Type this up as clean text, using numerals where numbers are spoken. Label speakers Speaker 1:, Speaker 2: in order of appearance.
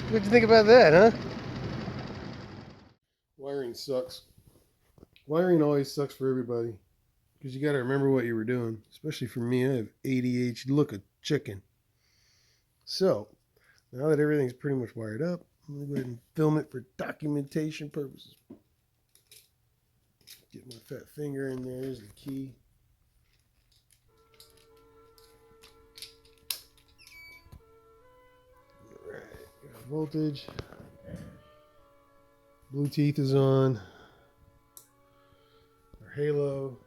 Speaker 1: What'd you think about that, huh? Wiring sucks. Wiring always sucks for everybody. Because you got to remember what you were doing. Especially for me, I have ADHD. Look, a chicken. So, now that everything's pretty much wired up, I'm going to go ahead and film it for documentation purposes. Get my fat finger in there. There's the key. Alright, got voltage. Blue teeth is on. Our halo.